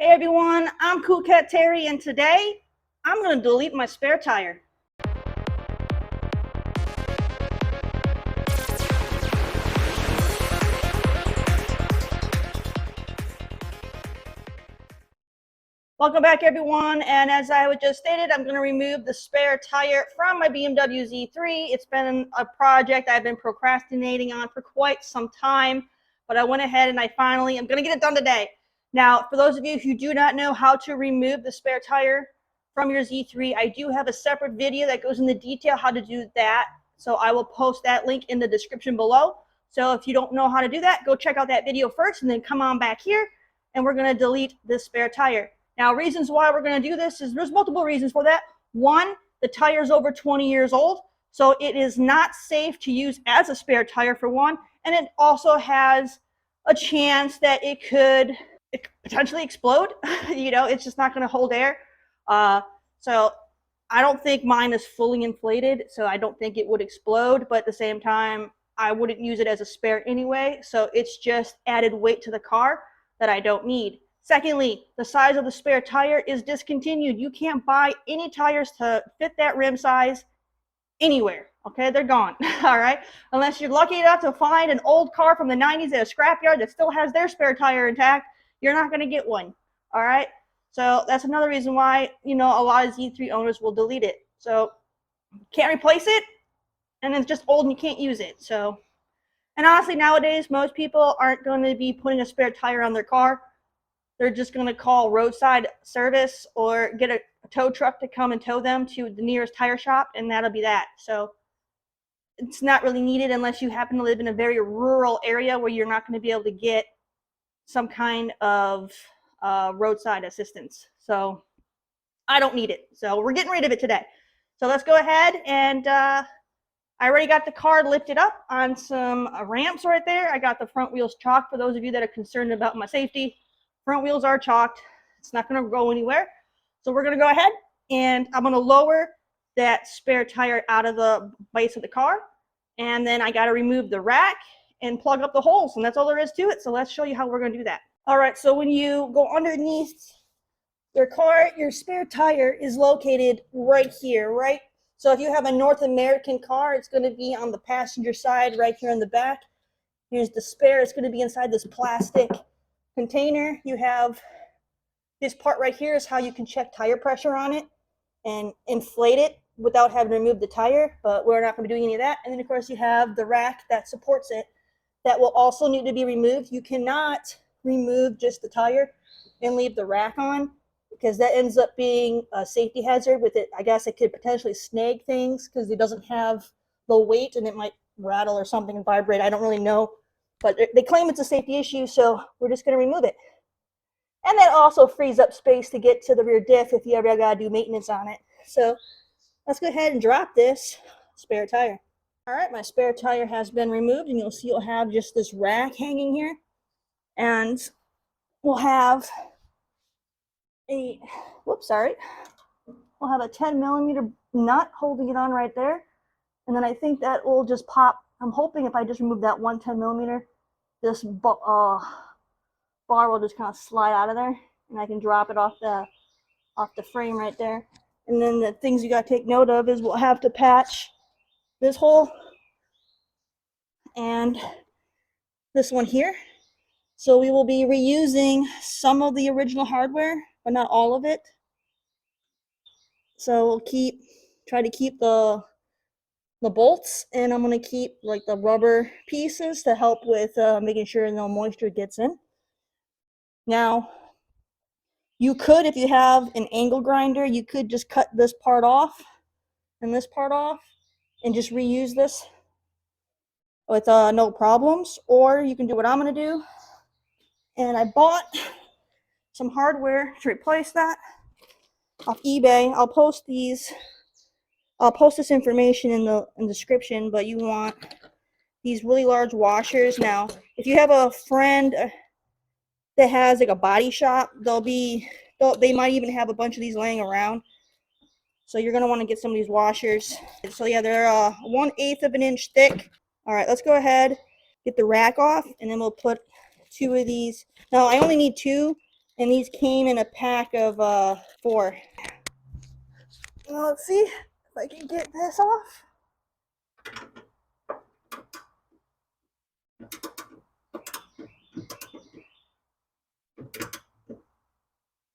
Hey everyone, I'm Cool Cat Terry, and today I'm going to delete my spare tire. Welcome back everyone, and as I just stated, I'm going to remove the spare tire from my BMW Z3. It's been a project I've been procrastinating on for quite some time, but I went ahead and I finally am going to get it done today. Now, for those of you who do not know how to remove the spare tire from your Z3, I do have a separate video that goes into detail how to do that. So I will post that link in the description below. So if you don't know how to do that, go check out that video first and then come on back here and we're going to delete this spare tire. Now, reasons why we're going to do this is there's multiple reasons for that. One, the tire is over 20 years old, so it is not safe to use as a spare tire for one, and it also has a chance that it could potentially explode. You know, it's just not going to hold air. So I don't think mine is fully inflated, so I don't think it would explode, but at the same time, I wouldn't use it as a spare anyway, so it's just added weight to the car that I don't need. Secondly, the size of the spare tire is discontinued. You can't buy any tires to fit that rim size anywhere. Okay, they're gone. All right, unless you're lucky enough to find an old car from the 90s at a scrapyard that still has their spare tire intact, you're not going to get one. All right, so that's another reason why, you know, a lot of Z3 owners will delete it. So can't replace it, and it's just old and you can't use it. So, and honestly, nowadays most people aren't going to be putting a spare tire on their car. They're just going to call roadside service or get a tow truck to come and tow them to the nearest tire shop, and that'll be that. So it's not really needed unless you happen to live in a very rural area where you're not going to be able to get some kind of roadside assistance. So I don't need it. So we're getting rid of it today. So let's go ahead and I already got the car lifted up on some ramps right there. I got the front wheels chalked for those of you that are concerned about my safety. Front wheels are chalked. It's not going to go anywhere. So we're going to go ahead and I'm going to lower that spare tire out of the base of the car. And then I got to remove the rack and plug up the holes. And that's all there is to it. So let's show you how we're going to do that. All right. So when you go underneath your car, your spare tire is located right here, right? So if you have a North American car, it's going to be on the passenger side right here in the back. Here's the spare. It's going to be inside this plastic container. You have this part right here is how you can check tire pressure on it and inflate it without having to remove the tire, but we're not going to be doing any of that. And then of course you have the rack that supports it that will also need to be removed. You cannot remove just the tire and leave the rack on because that ends up being a safety hazard with it. I guess it could potentially snag things because it doesn't have the weight and it might rattle or something and vibrate. I don't really know. But they claim it's a safety issue, so we're just going to remove it. And that also frees up space to get to the rear diff if you ever got to do maintenance on it. So let's go ahead and drop this spare tire. All right, my spare tire has been removed, and you'll see you'll have just this rack hanging here. And we'll have a, we'll have a 10mm nut holding it on right there. And then I think that will just pop. I'm hoping if I just remove that one 10mm, this bar will just kind of slide out of there, and I can drop it off the frame right there. And then the things you got to take note of is we'll have to patch this hole and this one here. So we will be reusing some of the original hardware, but not all of it. So we'll try to keep the bolts, and I'm going to keep like the rubber pieces to help with making sure no moisture gets in. Now, you could, if you have an angle grinder, you could just cut this part off and this part off and just reuse this with no problems. Or you can do what I'm going to do. And I bought some hardware to replace that off eBay. I'll post this information in the description, but you want these really large washers. Now, if you have a friend that has like a body shop, they might even have a bunch of these laying around. So you're going to want to get some of these washers. So yeah, they're 1/8 of an inch thick. All right, let's go ahead, get the rack off, and then we'll put 2 of these. Now, I only need 2, And these came in a pack of 4. Well, let's see if I can get this off.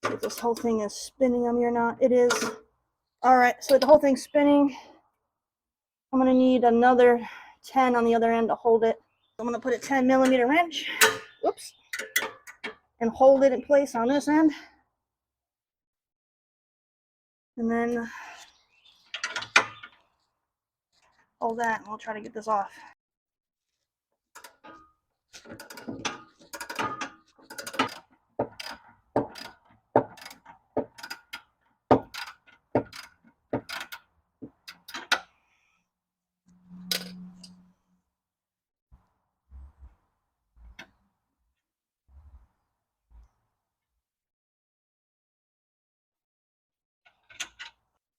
See if this whole thing is spinning on me or not. It is. Alright, so the whole thing's spinning. I'm going to need another 10 on the other end to hold it. I'm going to put a 10mm wrench. Whoops. And hold it in place on this end. And then hold that, and we'll try to get this off.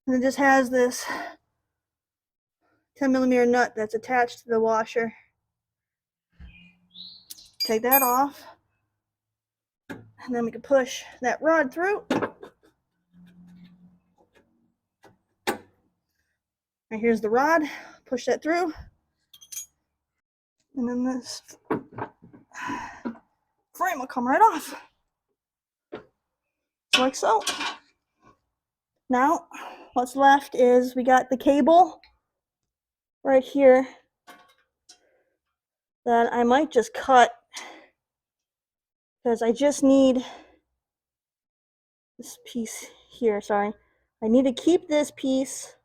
And it just has this 10mm nut that's attached to the washer. Take that off. And then we can push that rod through. And here's the rod. Push that through. And then this frame will come right off. Like so. Now, what's left is we got the cable right here that I might just cut, because I just need this piece here. Sorry. I need to keep this piece.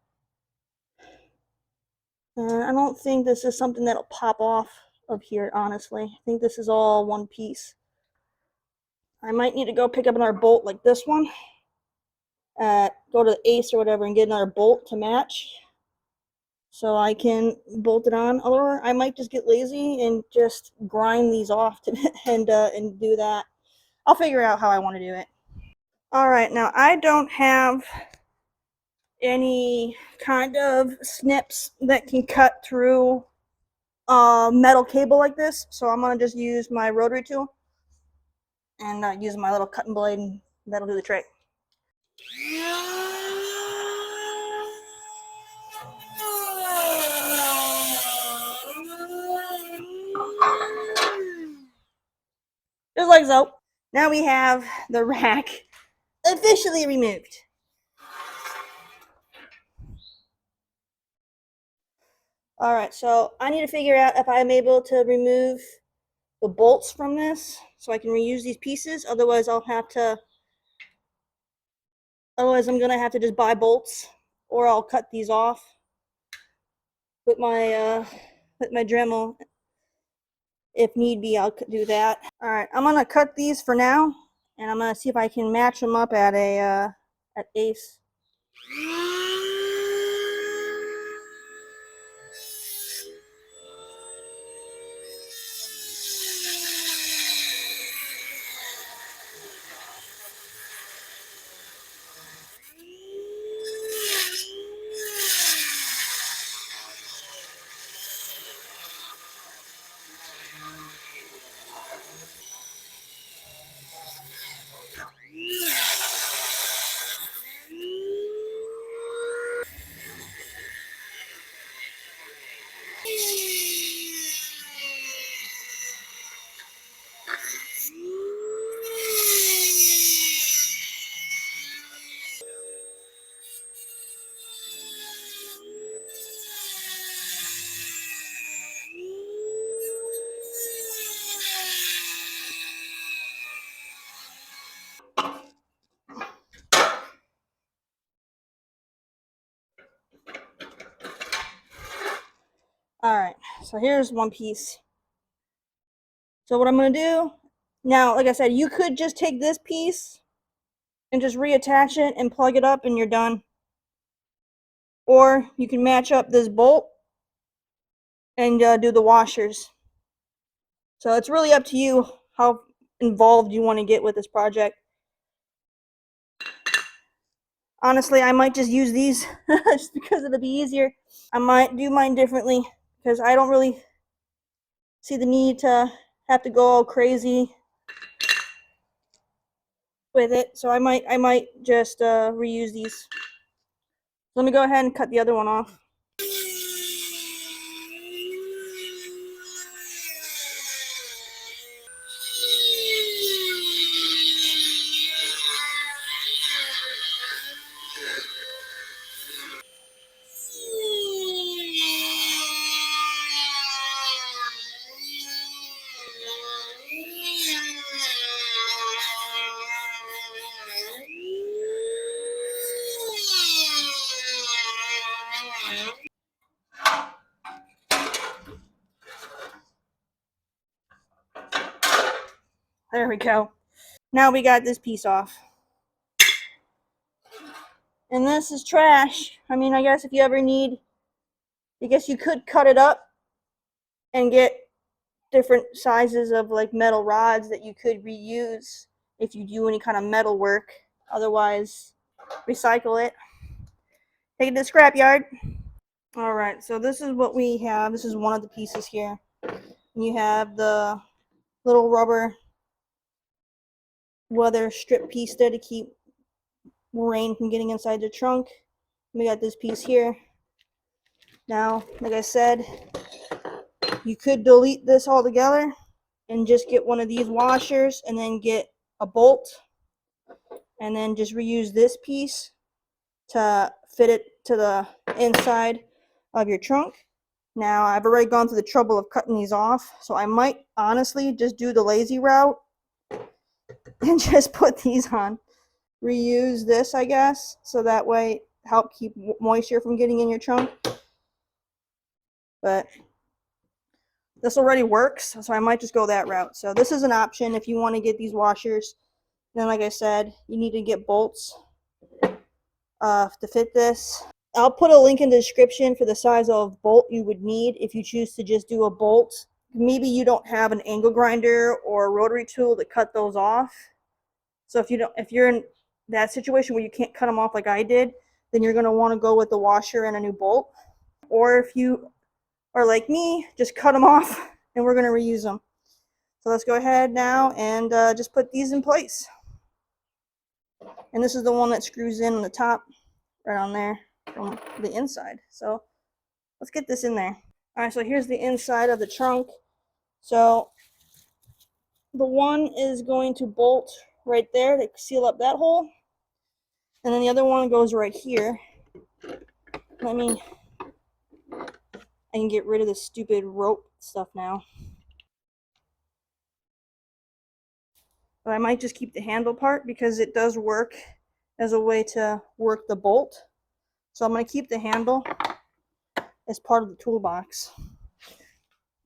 I don't think this is something that'll pop off of here, honestly. I think this is all one piece. I might need to go pick up another bolt like this one. Go to the Ace or whatever and get another bolt to match, so I can bolt it on. Or I might just get lazy and just grind these off and do that. I'll figure out how I want to do it. Alright, now I don't have any kind of snips that can cut through metal cable like this, so I'm going to just use my rotary tool and use my little cutting blade, and that'll do the trick. Just like so. Now we have the rack officially removed. Alright, so I need to figure out if I'm able to remove the bolts from this so I can reuse these pieces. Otherwise I'm gonna have to just buy bolts, or I'll cut these off with my Dremel. If need be, I'll do that. Alright, I'm gonna cut these for now, and I'm gonna see if I can match them up at at Ace. Alright, so here's one piece. So what I'm going to do, now, like I said, you could just take this piece and just reattach it and plug it up and you're done. Or you can match up this bolt and do the washers. So it's really up to you how involved you want to get with this project. Honestly, I might just use these just because it'll be easier. I might do mine differently because I don't really see the need to have to go all crazy with it, so I might just reuse these. Let me go ahead and cut the other one off. There we go. Now we got this piece off. And this is trash. I mean, I guess if you ever need, I guess you could cut it up and get different sizes of like metal rods that you could reuse if you do any kind of metal work. Otherwise, recycle it. Take it to the scrapyard. All right, so this is what we have. This is one of the pieces here. You have the little rubber weather strip piece there to keep rain from getting inside the trunk. We got this piece here. Now, like I said, you could delete this all together and just get one of these washers and then get a bolt and then just reuse this piece to fit it to the inside of your trunk. Now, I've already gone through the trouble of cutting these off, so I might honestly just do the lazy route and just put these on. Reuse this, I guess, so that way help keep moisture from getting in your trunk. But this already works, so I might just go that route. So this is an option if you want to get these washers. Then, like I said, you need to get bolts to fit this. I'll put a link in the description for the size of bolt you would need if you choose to just do a bolt. Maybe you don't have an angle grinder or a rotary tool to cut those off. So if you're in that situation where you can't cut them off like I did, then you're going to want to go with the washer and a new bolt. Or if you are like me, just cut them off and we're going to reuse them. So let's go ahead now and just put these in place. And this is the one that screws in on the top, right on there from the inside. So let's get this in there. All right, so here's the inside of the trunk. So the one is going to bolt right there to seal up that hole. And then the other one goes right here. I can get rid of this stupid rope stuff now. But I might just keep the handle part because it does work as a way to work the bolt. So I'm going to keep the handle as part of the toolbox.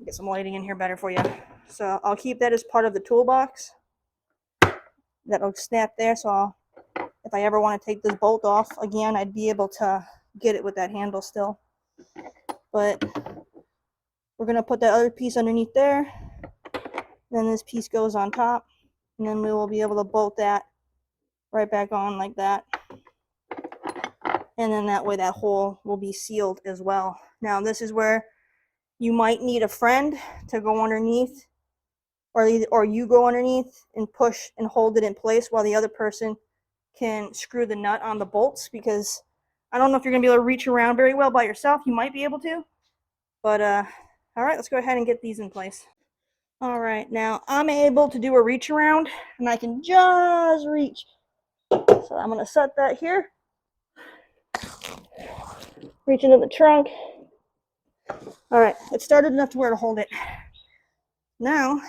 Get some lighting in here better for you. So I'll keep that as part of the toolbox. That'll snap there, so if I ever want to take this bolt off again, I'd be able to get it with that handle still. But we're going to put that other piece underneath there. Then this piece goes on top. And then we will be able to bolt that right back on like that. And then that way that hole will be sealed as well. Now this is where you might need a friend to go underneath, or you go underneath and push and hold it in place while the other person can screw the nut on the bolts, because I don't know if you're going to be able to reach around very well by yourself. You might be able to. But all right, let's go ahead and get these in place. All right, now I'm able to do a reach around and I can just reach. So I'm going to set that here. Reach into the trunk. All right, it started enough to where to hold it. Now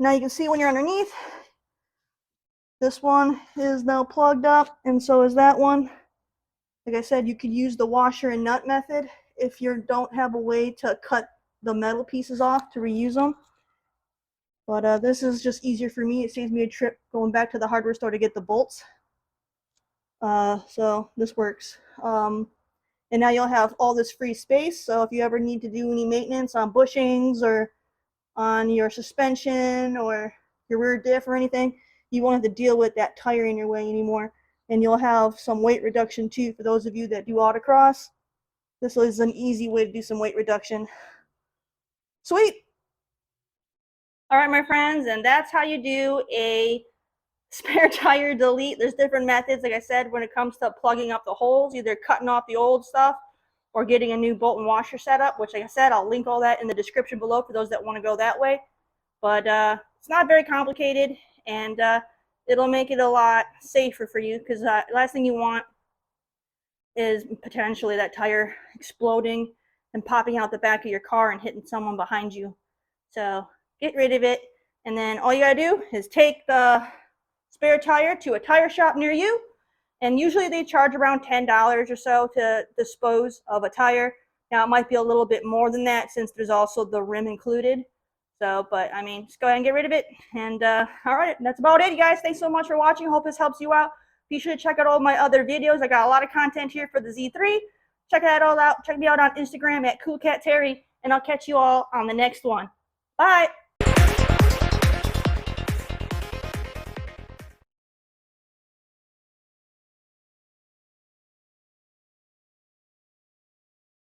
you can see when you're underneath, this one is now plugged up, and so is that one. Like I said, you could use the washer and nut method if you don't have a way to cut the metal pieces off to reuse them. But this is just easier for me. It saves me a trip going back to the hardware store to get the bolts. So this works. And now you'll have all this free space. So if you ever need to do any maintenance on bushings or on your suspension or your rear diff or anything, you won't have to deal with that tire in your way anymore. And you'll have some weight reduction too for those of you that do autocross. This is an easy way to do some weight reduction. Sweet. All right, my friends, and that's how you do a spare tire delete. There's different methods, like I said, when it comes to plugging up the holes, either cutting off the old stuff or getting a new bolt and washer setup, which, like I said, I'll link all that in the description below for those that want to go that way. But it's not very complicated, and it'll make it a lot safer for you, because the last thing you want is potentially that tire exploding and popping out the back of your car and hitting someone behind you. So get rid of it, and then all you gotta do is take the spare tire to a tire shop near you, and usually they charge around $10 or so to dispose of a tire. Now it might be a little bit more than that since there's also the rim included. So, but I mean, just go ahead and get rid of it. And all right, that's about it, you guys. Thanks so much for watching. Hope this helps you out. Be sure to check out all my other videos. I got a lot of content here for the Z3. Check that all out. Check me out on Instagram at CoolCatTerri, and I'll catch you all on the next one. Bye.